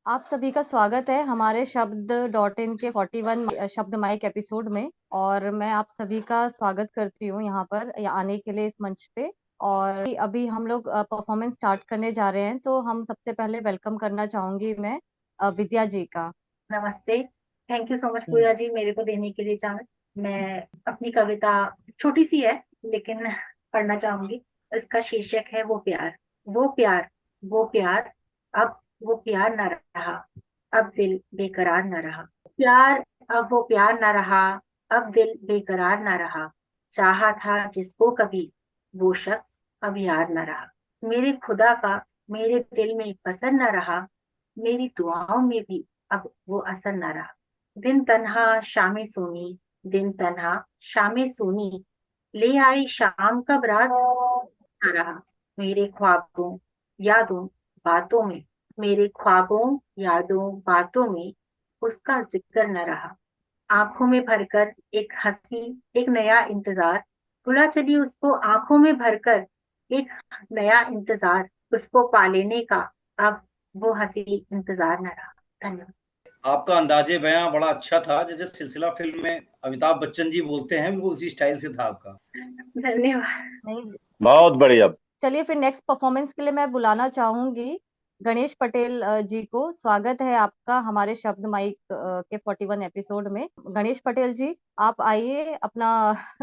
आप सभी का स्वागत है हमारे शब्द डॉट इन के 41 शब्द माइक एपिसोड में। और मैं आप सभी का स्वागत करती हूँ यहाँ पर आने के लिए इस मंच पे। और अभी हम लोग परफॉर्मेंस स्टार्ट करने जा रहे हैं, तो हम सबसे पहले वेलकम करना चाहूंगी मैं विद्या जी का। नमस्ते। थैंक यू सो मच पूजा जी मेरे को देने के लिए चांस। मैं अपनी कविता छोटी सी है लेकिन पढ़ना चाहूंगी। इसका शीर्षक है वो प्यार। वो प्यार, वो प्यार, अब वो प्यार न रहा, अब दिल बेकरार न रहा। प्यार, अब वो प्यार न रहा, अब दिल बेकरार न रहा। चाहा था जिसको कभी, वो शख्स अब यार न रहा। मेरे खुदा का मेरे दिल में पसंद न रहा, मेरी दुआओं में भी अब वो असर न रहा। दिन तन्हा शामें सोनी, दिन तन्हा शामें सोनी, ले आई शाम कब रात न रहा। मेरे ख्वाबों यादों बातों में, मेरे ख्वाबों यादों बातों में उसका जिक्र न रहा। आंखों में भरकर एक हंसी, एक नया इंतजार, बुला चली उसको आंखों में भरकर एक नया इंतजार, उसको पा लेने का अब वो हंसी इंतजार न रहा। धन्यवाद। आपका अंदाजे बयां बड़ा अच्छा था, जैसे सिलसिला फिल्म में अमिताभ बच्चन जी बोलते हैं, बिल्कुल उसी स्टाइल से था आपका। धन्यवाद। नहीं, बहुत बढ़िया। चलिए फिर नेक्स्ट परफॉर्मेंस के लिए मैं बुलाना चाहूंगी गणेश पटेल जी को। स्वागत है आपका हमारे शब्द माइक के 41 एपिसोड में। गणेश पटेल जी, आप आइए, अपना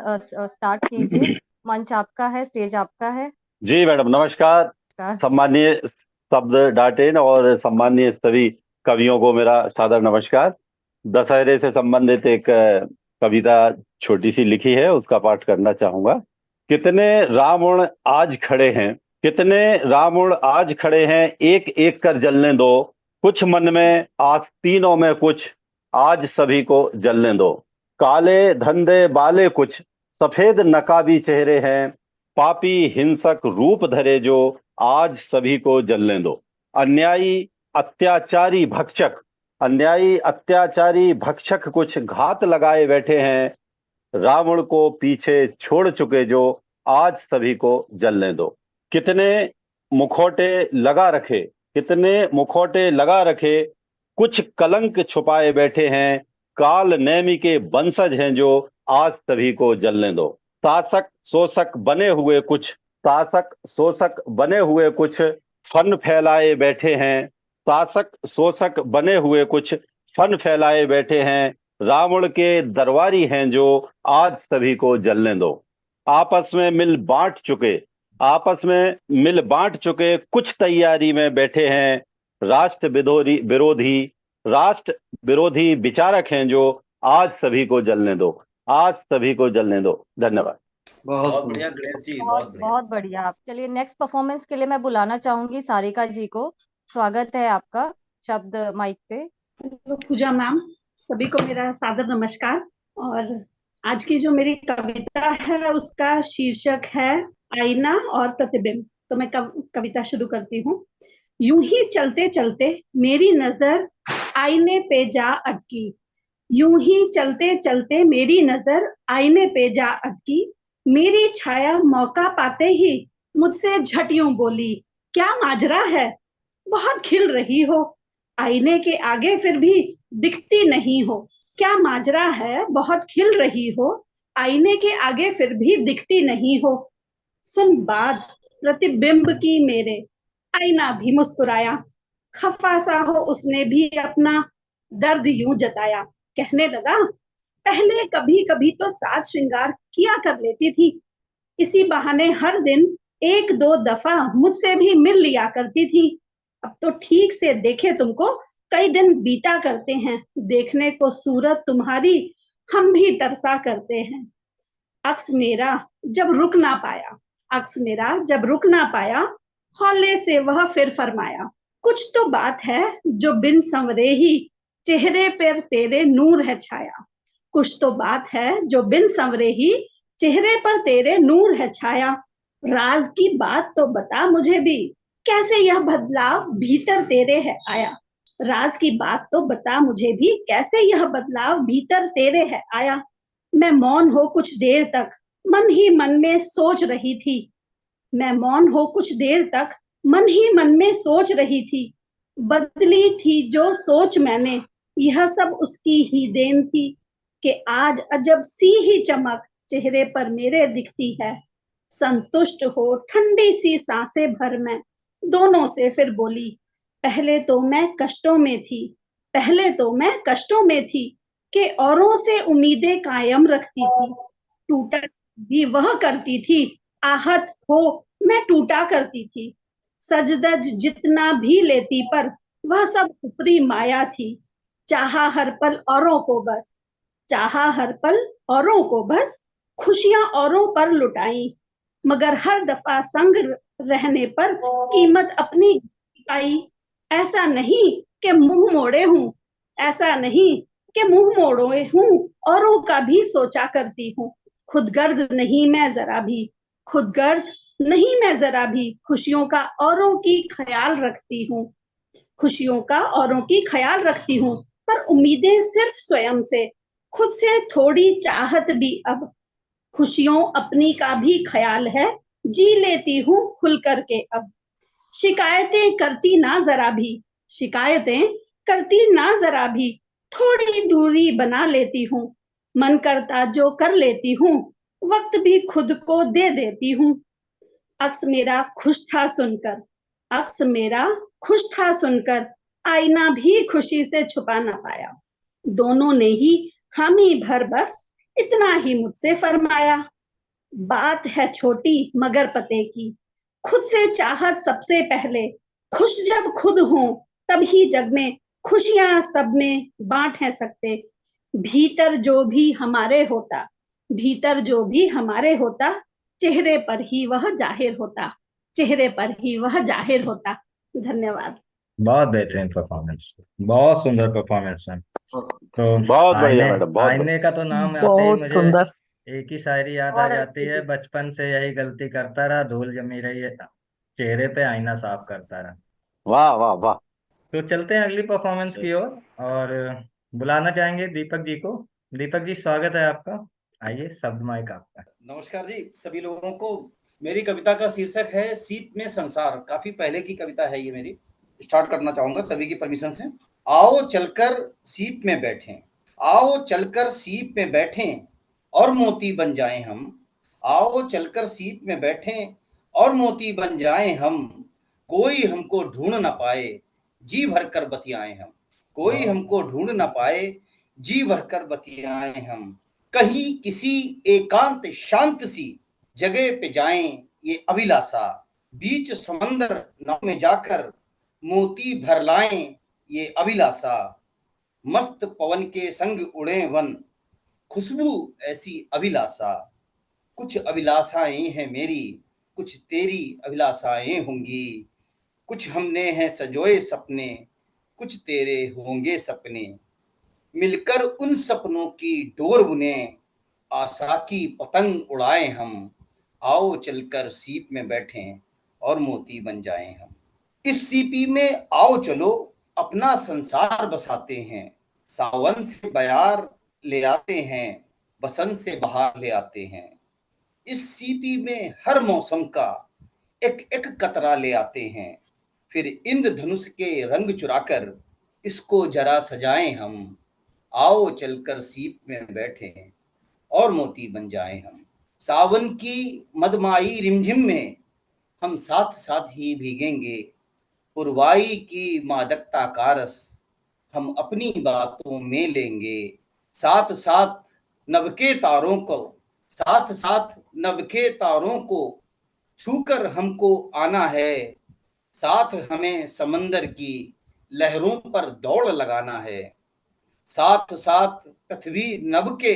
स्टार्ट कीजिए। मंच आपका है, स्टेज आपका है। जी मैडम, नमस्कार। सम्मानीय शब्द डॉट इन और सम्मानीय सभी कवियों को मेरा सादर नमस्कार। दशहरे से संबंधित एक कविता छोटी सी लिखी है, उसका पाठ करना चाहूंगा। कितने रावण आज खड़े हैं, कितने रावण आज खड़े हैं, एक एक कर जलने दो। कुछ मन में आस्तीनों में कुछ, आज सभी को जलने दो। काले धंधे वाले कुछ, सफेद नकाबी चेहरे हैं, पापी हिंसक रूप धरे जो, आज सभी को जलने दो। अन्यायी अत्याचारी भक्षक, अन्यायी अत्याचारी भक्षक कुछ घात लगाए बैठे हैं, रावण को पीछे छोड़ चुके जो, आज सभी को जलने दो। कितने मुखौटे लगा रखे, कितने मुखौटे लगा रखे, कुछ कलंक छुपाए बैठे हैं, काल नेमी के वंशज हैं जो, आज सभी को जलने दो। शासक शोषक बने हुए कुछ, शासक शोषक बने हुए कुछ, फन फैलाए बैठे हैं, शासक शोषक बने हुए कुछ, फन फैलाए बैठे हैं, रावण के दरबारी हैं जो, आज सभी को जलने दो। आपस में मिल बांट चुके, आपस में मिल बांट चुके, कुछ तैयारी में बैठे हैं, राष्ट्र विरोधी विरोधी राष्ट्र विरोधी विचारक हैं जो, आज सभी को जलने दो, आज सभी को जलने दो। धन्यवाद। बहुत बढ़िया गणेश जी, बहुत बहुत बढ़िया। बहुत बढ़िया। आप चलिए नेक्स्ट परफॉर्मेंस के लिए मैं बुलाना चाहूंगी सारिका जी को। स्वागत है आपका शब्द माइक पे। हेलो पूजा मैम, सभी को मेरा सादर नमस्कार। और आज की जो मेरी कविता है उसका शीर्षक है आईना और प्रतिबिंब। तो मैं कविता शुरू करती हूँ। यूं ही चलते चलते मेरी नजर आईने पे जा अटकी, यूं ही चलते चलते मेरी नजर आईने पे जा अटकी, मेरी छाया मौका पाते ही मुझसे झट यूं बोली, क्या माजरा है, बहुत खिल रही हो, आईने के आगे फिर भी दिखती नहीं हो। क्या माजरा है, बहुत खिल रही हो, आईने के आगे फिर भी दिखती नहीं हो। सुन बात प्रतिबिंब की मेरे, आईना भी मुस्कुराया, खफा सा हो उसने भी अपना दर्द यूं जताया। कहने लगा, पहले कभी कभी तो साज श्रृंगार किया कर लेती थी, इसी बहाने हर दिन एक दो दफा मुझसे भी मिल लिया करती थी। अब तो ठीक से देखे तुमको कई दिन बीता करते हैं, देखने को सूरत तुम्हारी हम भी तरसा करते हैं। अक्स मेरा जब रुक ना पाया, अक्स मेरा जब रुक ना पाया, हौले से वह फिर फरमाया, कुछ तो बात है जो बिन संवरे ही चेहरे पर तेरे नूर है छाया। कुछ तो बात है जो बिन संवरे ही चेहरे पर तेरे नूर है छाया। राज की बात तो बता मुझे भी, कैसे यह बदलाव भीतर तेरे है आया। राज की बात तो बता मुझे भी, कैसे यह बदलाव भीतर तेरे है आया। मैं मौन हो कुछ देर तक मन ही मन में सोच रही थी, मैं मौन हो कुछ देर तक मन ही मन में सोच रही थी, बदली थी जो सोच मैंने, यह सब उसकी ही देन थी कि आज अजब सी ही चमक चेहरे पर मेरे दिखती है। संतुष्ट हो ठंडी सी सांसें भर मैं दोनों से फिर बोली, पहले तो मैं कष्टों में थी, पहले तो मैं कष्टों में थी कि औरों से उम्मीदें कायम रखती थी, टूटा भी वह करती थी, आहत हो मैं टूटा करती थी, सजदज जितना भी लेती पर वह सब ऊपरी माया थी, चाहा हर पल औरों को बस, चाहा हर पल औरों को बस, खुशियां औरों पर लुटाई, मगर हर दफा संग रहने पर कीमत अपनी आई। ऐसा नहीं कि मुंह मोड़े हूं, ऐसा नहीं कि मुंह मोड़े हूं, औरों का भी सोचा करती हूँ, खुदगर्ज नहीं मैं जरा भी, खुदगर्ज नहीं मैं जरा भी, खुशियों का औरों की ख्याल रखती हूँ, खुशियों का औरों की ख्याल रखती हूँ, पर उम्मीदें सिर्फ स्वयं से, खुद से थोड़ी चाहत भी अब, खुशियों अपनी का भी ख्याल है, जी लेती हूँ खुल करके अब, शिकायतें करती ना जरा भी, शिकायतें करती ना जरा भी, थोड़ी दूरी बना लेती हूँ, मन करता जो कर लेती हूँ, वक्त भी खुद को दे देती हूँ, अक्स मेरा खुश था सुनकर, अक्स मेरा खुश था सुनकर, आईना भी खुशी से छुपा ना पाया, दोनों ने ही हामी भर बस इतना ही मुझसे फरमाया, बात है छोटी मगर पते की, खुद से चाहत सबसे पहले, खुश जब खुद हो तभी जग में खुशियां सब में बांट है सकते, भीतर जो भी हमारे होता, भीतर जो भी हमारे होता, चेहरे पर ही वह जाहिर होता, चेहरे पर ही वह जाहिर होता। धन्यवाद। बहुत बेहतरीन परफॉर्मेंस, बहुत सुंदर परफॉर्मेंस है। तो बहुत बढ़िया आईने मैडम, बहुत आईने का तो नाम आते ही बहुत मुझे सुंदर। एक ही शायरी याद आ बहुत जाती है, अच्छी। बचपन से यही गलती करता रहा, धूल जमी रही है चेहरे पे, आईना साफ करता रहा। वाह वाह वाह। तो चलते हैं अगली परफॉर्मेंस की ओर और बुलाना चाहेंगे दीपक जी को। दीपक जी, स्वागत है आपका, आइए, शब्द माइक आपका। नमस्कार जी सभी लोगों को। मेरी कविता का शीर्षक है सीप में संसार। काफी पहले की कविता है ये मेरी। स्टार्ट करना चाहूंगा सभी की परमिशन से। आओ चलकर सीप में बैठें, आओ चलकर सीप में बैठें और मोती बन जाएं हम। आओ चलकर सीप में बैठें और मोती बन जाएं हम। कोई हमको ढूंढ ना पाए, जी भर कर बतियाएं हम। कोई हमको ढूंढ ना पाए, जी भर कर बतियाएं हम। कहीं किसी एकांत शांत सी जगह पे जाएं ये अभिलाषा। बीच समंदर नाव में जाकर मोती भर लाएं ये अभिलाषा। मस्त पवन के संग उड़े वन, खुशबू ऐसी अभिलाषा। कुछ अभिलाषाएं हैं मेरी, कुछ तेरी अभिलाषाएं होंगी। कुछ हमने हैं सजोए सपने, कुछ तेरे होंगे सपने। मिलकर उन सपनों की डोर बुने, आशा की पतंग उड़ाएं हम। आओ चलकर सीप में बैठें और मोती बन जाएं हम। इस सीपी में आओ चलो अपना संसार बसाते हैं। सावन से बयार ले आते हैं, बसंत से बहार ले आते हैं। इस सीपी में हर मौसम का एक एक कतरा ले आते हैं। फिर इंद्रधनुष के रंग चुराकर इसको जरा सजाएं हम। आओ चलकर सीप में बैठें और मोती बन जाएं हम। सावन की मदमाई रिमझिम में हम साथ साथ ही भीगेंगे। पुरवाई की मादकता का रस हम अपनी बातों में लेंगे। साथ साथ नभ के तारों को, साथ साथ नभ के तारों को छूकर हमको आना है। साथ हमें समंदर की लहरों पर दौड़ लगाना है। साथ साथ पृथ्वी नभ के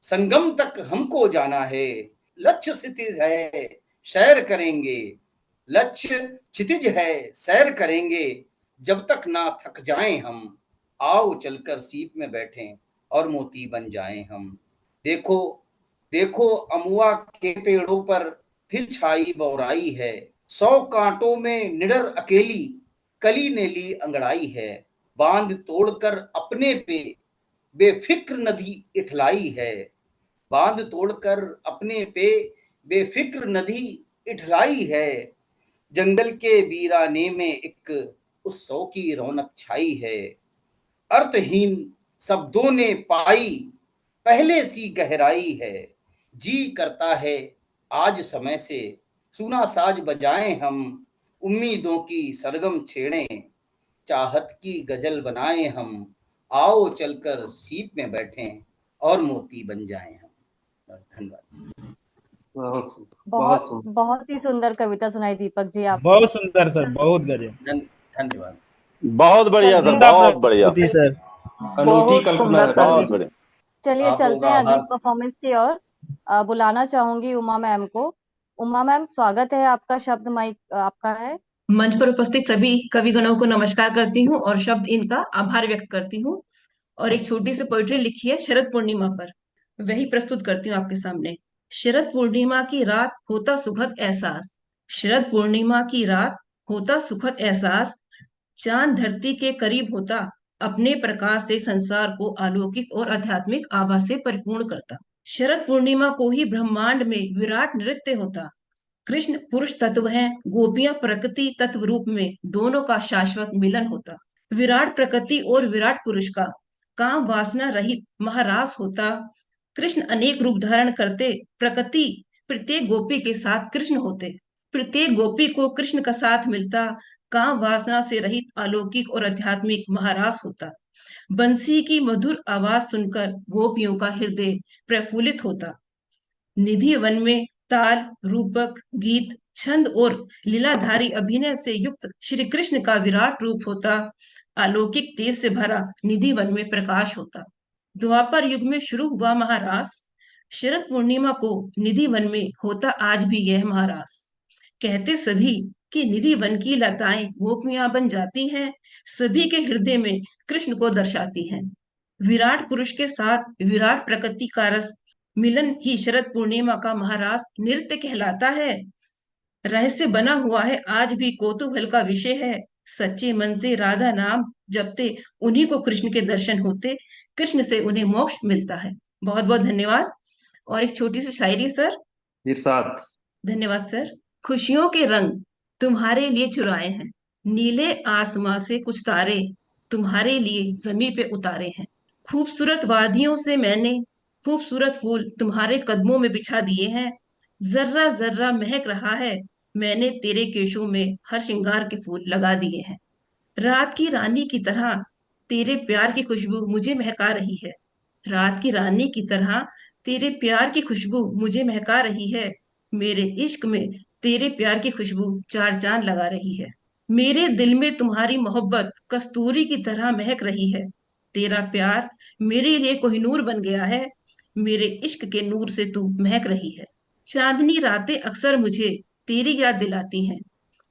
संगम तक हमको जाना है। लक्ष्य क्षितिज है सैर करेंगे, लक्ष्य क्षितिज है सैर करेंगे जब तक ना थक जाएं हम। आओ चलकर सीप में बैठें और मोती बन जाएं हम। देखो देखो अमुआ के पेड़ों पर फिर छाई बौराई है। 100 कांटों में निडर अकेली कली ने ली अंगड़ाई है। बांध तोड़कर अपने पे बेफिक्र नदी इठलाई है। बांध तोड़कर अपने पे बेफिक्र नदी इठलाई है। जंगल के वीराने में एक उत्सव की रौनक छाई है। अर्थहीन शब्दों ने पाई पहले सी गहराई है। जी करता है आज समय से सुना साज बजाएं हम, उम्मीदों की सरगम छेड़ें, चाहत की गजल बनाएं हम, आओ चलकर सीप में बैठें और मोती बन जाएं हम। धन्यवाद। बहुत बहुत सुंदर। बहुत ही सुंदर कविता सुनाई दीपक जी आपने। बहुत सुंदर सर, बहुत गजब। धन्यवाद। बहुत बढ़िया सर, चलिए बहुत बढ़िया, प्रस्तुति सर। अनूठी बहुत कल्पना सुंदर है सर बहुत जी। बढ़िया। चलिए आप लोगों चलते का हैं अगली आभार। परफॉर्मेंस की ओर। बुलाना चाहूंगी उमा मैम को। उमा मैम, स्वागत है आपका, शब्द माइक आपका है। मंच पर उपस्थित सभी कविगणों को नमस्कार करती हूँ और शब्द इनका आभार व्यक्त करती हूँ। और एक छोटी सी पोइट्री लिखी है शरद पूर्णिमा पर, वही प्रस्तुत करती हूँ आपके सामने। शरद पूर्णिमा की रात होता सुखद एहसास, शरद पूर्णिमा की रात होता सुखद एहसास, चांद धरती के करीब होता, अपने प्रकाश से संसार को अलौकिक और आध्यात्मिक आभा से परिपूर्ण करता। शरद पूर्णिमा को ही ब्रह्मांड में विराट नृत्य होता। कृष्ण पुरुष तत्व हैं, गोपियां प्रकृति तत्व रूप में, दोनों का शाश्वत मिलन होता। विराट प्रकृति और विराट पुरुष का काम वासना रहित महारास होता। कृष्ण अनेक रूप धारण करते, प्रकृति प्रत्येक गोपी के साथ कृष्ण होते, प्रत्येक गोपी को कृष्ण का साथ मिलता, काम वासना से रहित अलौकिक और आध्यात्मिक महारास होता। बंसी की मधुर आवाज सुनकर गोपियों का हृदय प्रफुल्लित होता। निधि वन में ताल, रूपक, गीत, छंद और लीलाधारी अभिनय से युक्त श्री कृष्ण का विराट रूप होता। अलौकिक तेज से भरा निधि वन में प्रकाश होता। द्वापर युग में शुरू हुआ महारास, शरद पूर्णिमा को निधि वन में होता आज भी यह महारास। कहते सभी कि निधि वन की लताएं गोपियां बन जाती हैं, सभी के हृदय में कृष्ण को दर्शाती हैं। विराट पुरुष के साथ विराट प्रकृति का रस मिलन ही शरद पूर्णिमा का महारास नृत्य कहलाता है। रहस्य बना हुआ है आज भी कौतूहल का विषय है। सच्चे मन से राधा नाम जपते, उन्हीं को कृष्ण के दर्शन होते, कृष्ण से उन्हें मोक्ष मिलता है। बहुत बहुत धन्यवाद। और एक छोटी सी शायरी सर। इरशाद। धन्यवाद सर। खुशियों के रंग तुम्हारे लिए चुराए हैं, नीले आसमां से कुछ तारे तुम्हारे लिए जमीन पे उतारे हैं। खूबसूरत वादियों से मैंने खूबसूरत फूल तुम्हारे कदमों में बिछा दिए हैं। जर्रा जर्रा महक रहा है, मैंने तेरे केशों में हर श्रृंगार के फूल लगा दिए हैं। रात की रानी की तरह तेरे प्यार की खुशबू मुझे महका रही है। रात की रानी की तरह तेरे प्यार की खुशबू मुझे महका रही है। मेरे इश्क में तेरे प्यार की खुशबू चार चांद लगा रही है। मेरे दिल में तुम्हारी मोहब्बत कस्तूरी की तरह महक रही है। तेरा प्यार मेरे लिए कोहिनूर बन गया है, मेरे इश्क के नूर से तू महक रही है। चांदनी रातें अक्सर मुझे तेरी याद दिलाती हैं,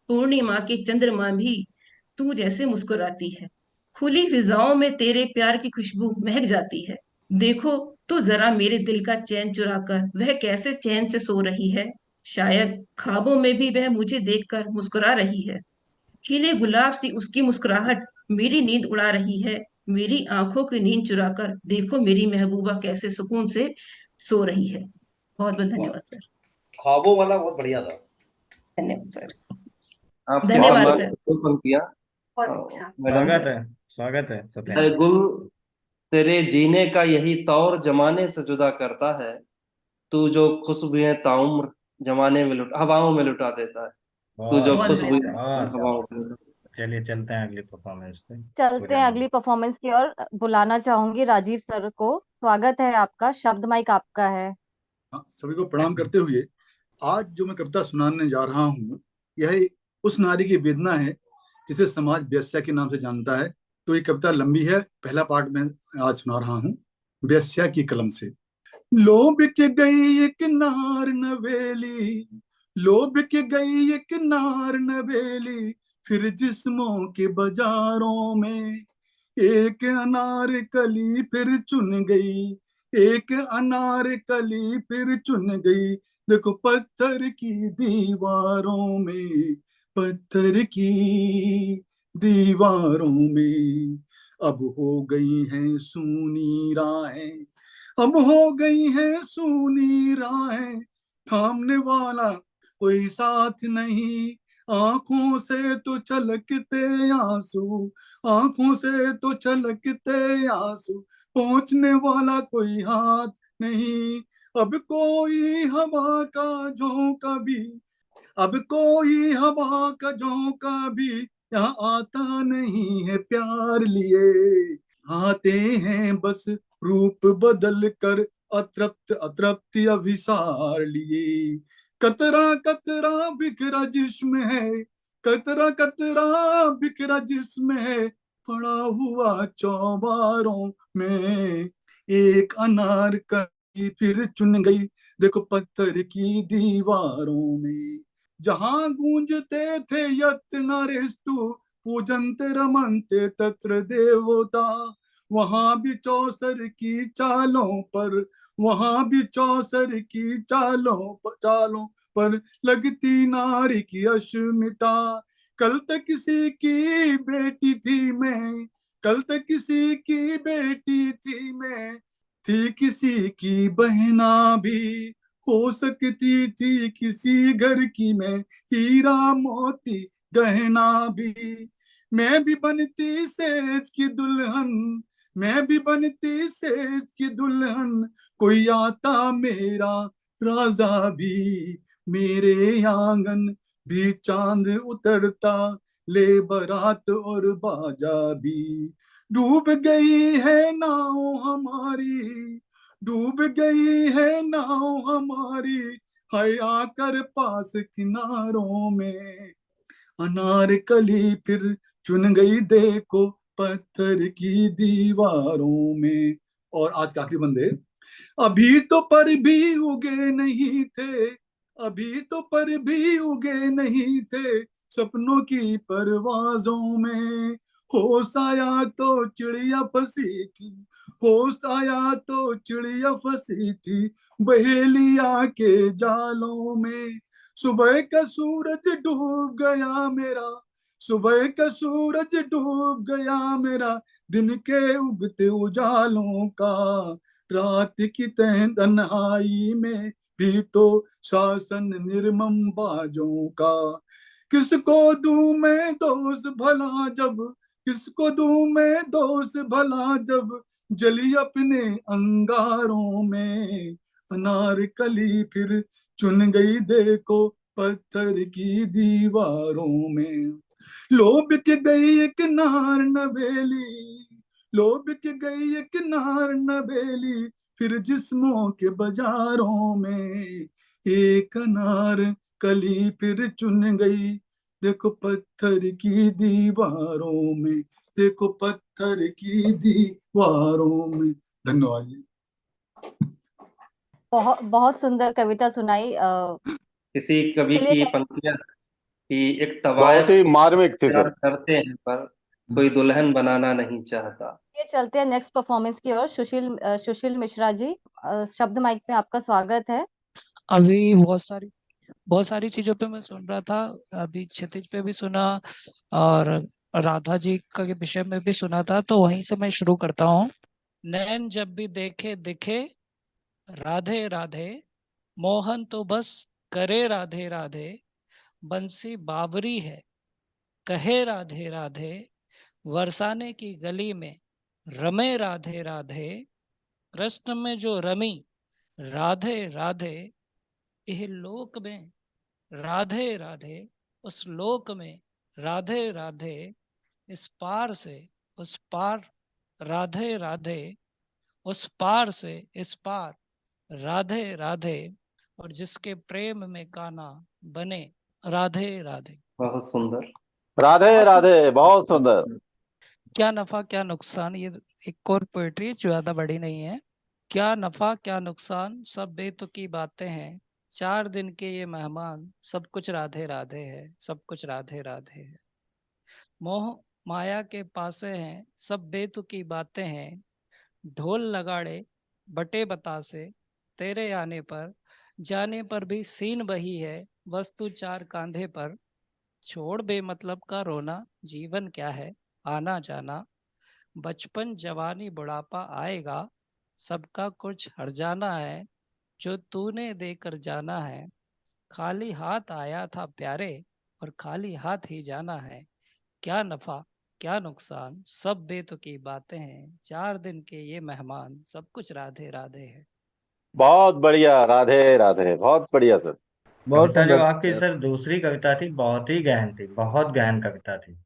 पूर्णिमा के चंद्रमा भी तू जैसे मुस्कुराती है। खुली फिजाओं में तेरे प्यार की खुशबू महक जाती है। देखो तो जरा मेरे दिल का चैन चुराकर वह कैसे चैन से सो रही है। शायद ख्वाबों में भी वह मुझे देखकर मुस्कुरा रही है। खिले गुलाब सी उसकी मुस्कुराहट मेरी नींद उड़ा रही है। मेरी आंखों की नींद चुराकर देखो मेरी महबूबा कैसे सुकून से सो रही है। बहुत बहुत धन्यवाद सर। ख्वाबों वाला बहुत बढ़िया था। धन्यवाद सर। आपके धन्यवाद सम्मान सर। दो पंक्तियां। बहुत अच्छा। मैडम स्वागत है ऐ सत्येंद्र। गुल तेरे जीने का यही तौर जमाने से जुदा करता है, तू जो खुशबुएं ताउम्र जमाने में हवाओं में लुटा देता है। तू जो बहुत बहुत खुशबुएं धन्यवाद। बहुत हवाओं में लुटा। चलिए चलते हैं अगली परफॉर्मेंस पे। चलते हैं अगली परफॉर्मेंस की ओर। बुलाना चाहूंगी राजीव सर को। स्वागत है आपका, शब्द माइक आपका है। सभी को प्रणाम करते हुए आज जो मैं कविता सुनाने जा रहा हूँ, यह उस नारी की वेदना है जिसे समाज वेश्या के नाम से जानता है। तो ये कविता लंबी है, पहला पार्ट मैं आज सुना रहा हूँ वेश्या की कलम से। लोभ के गई एक नार नवेली, लोभ के गई एक नार नवेली, फिर जिस्मों के बाजारों में एक अनार कली फिर चुन गई, एक अनार कली फिर चुन गई। देखो पत्थर की दीवारों में, पत्थर की दीवारों में अब हो गई हैं सूनी राहें, अब हो गई हैं सूनी राहें, थामने वाला कोई साथ नहीं, आंखों से तो छलकते आंसू, आंखों से तो छलकते आंसू, पहुंचने वाला कोई हाथ नहीं। अब कोई हवा का झोंका भी, अब कोई हवा का झोंका भी यहाँ आता नहीं है प्यार लिए। आते हैं बस रूप बदल कर, अतृप्त अतृप्त अभिसार लिए। कतरा कतरा बिखरा जिस्म है, कतरा कतरा बिखरा जिस्म है, पड़ा हुआ चौबारों में। एक अनार कली फिर चुन गई, देखो पत्थर की दीवारों में। जहां गूंजते थे यत्नारेस्तु, पूजन्ते रमन्ते तत्र देवता, वहां भी चौसर की चालों पर, वहां भी चौसर की चालों पर लगती नारी की अस्मिता। कल तक किसी की बेटी थी मैं, कल तक किसी की बेटी थी मैं, थी किसी की बहना भी, हो सकती थी किसी घर की मैं हीरा मोती गहना भी। मैं भी बनती सेज की दुल्हन, मैं भी बनती सेज की दुल्हन, कोई आता मेरा राजा भी, मेरे आंगन भी चांद उतरता, ले बारात और बाजा भी। डूब गई है नाव हमारी, डूब गई है नाव हमारी, हाय आकर पास किनारों में। अनारकली फिर चुन गई देखो पत्थर की दीवारों में। और आज का आखिरी बंदे। अभी तो पर भी उगे नहीं थे, अभी तो पर भी उगे नहीं थे, सपनों की परवाजों में। होश आया तो चिड़िया फंसी थी, होश आया तो चिड़िया फंसी थी, बहेलिया के जालों में। सुबह का सूरज डूब गया मेरा, सुबह का सूरज डूब गया मेरा, दिन के उगते उजालों का। रात की तन्हाई में भी तो शासन निर्मम बाजों का। किसको दूं मैं दोष भला जब, किसको दूं मैं दोष भला जब, जली अपने अंगारों में। अनारकली फिर चुन गई देखो पत्थर की दीवारों में। लोभ के गई एक नार नवेली, लोभ के गई एक नार नवेली, फिर जिस्मों के बाजारों में। एक अनार कली फिर चुन गई, देखो पत्थर की दीवारों में, देखो पत्थर की दीवारों में। धन्यवाद जी। बहुत बहुत सुंदर कविता सुनाई। किसी कवि चलिए की पंक्तियां कि एक बहुत तवायफ ही मार्मिक थी प्यार सर। करते हैं पर कोई दुल्हन बनाना नहीं चाहता। ये चलते हैं नेक्स्ट परफॉर्मेंस की ओर। सुशील मिश्रा जी, शब्द माइक पे आपका स्वागत है। अभी बहुत सारी चीजों पे मैं सुन रहा था। अभी क्षितिज पे भी सुना और राधा जी का के विषय में भी सुना था, तो वहीं से मैं शुरू करता हूँ। नैन जब भी देखे दिखे राधे राधे, मोहन तो बस करे राधे राधे, बंसी बावरी है कहे राधे राधे, बरसाने की गली में रमे राधे राधे, कृष्ण में जो रमी राधे राधे, यह लोक में राधे राधे, उस लोक में राधे राधे, इस पार से उस पार राधे राधे, उस पार से इस पार राधे राधे, और जिसके प्रेम में कान्हा बने राधे राधे। बहुत सुंदर। राधे बहुत राधे, बहुत सुंदर। क्या नफा क्या नुकसान, ये एक और पोएट्री ज्यादा बड़ी नहीं है। क्या नफा क्या नुकसान सब बेतुकी बातें हैं, 4 दिन के ये मेहमान सब कुछ राधे राधे है, सब कुछ राधे राधे है। मोह माया के पासे हैं सब बेतुकी बातें हैं, ढोल लगाड़े बटे बतासे, तेरे आने पर जाने पर भी सीन बही है, वस्तु 4 कांधे पर। छोड़ बेमतलब का रोना, जीवन क्या है आना जाना, बचपन जवानी बुढ़ापा आएगा, सबका कुछ हर जाना है, जो तूने देकर जाना है। खाली हाथ आया था प्यारे, और खाली हाथ ही जाना है। क्या नफा क्या नुकसान, सब बेतुकी बातें हैं। 4 दिन के ये मेहमान, सब कुछ राधे राधे है। बहुत बढ़िया, राधे राधे, बहुत बढ़िया सर। बहुत कविता जो सुंदर आपकी सर। सर दूसरी कविता थी बहुत ही गहन थी, बहुत गहन कविता थी।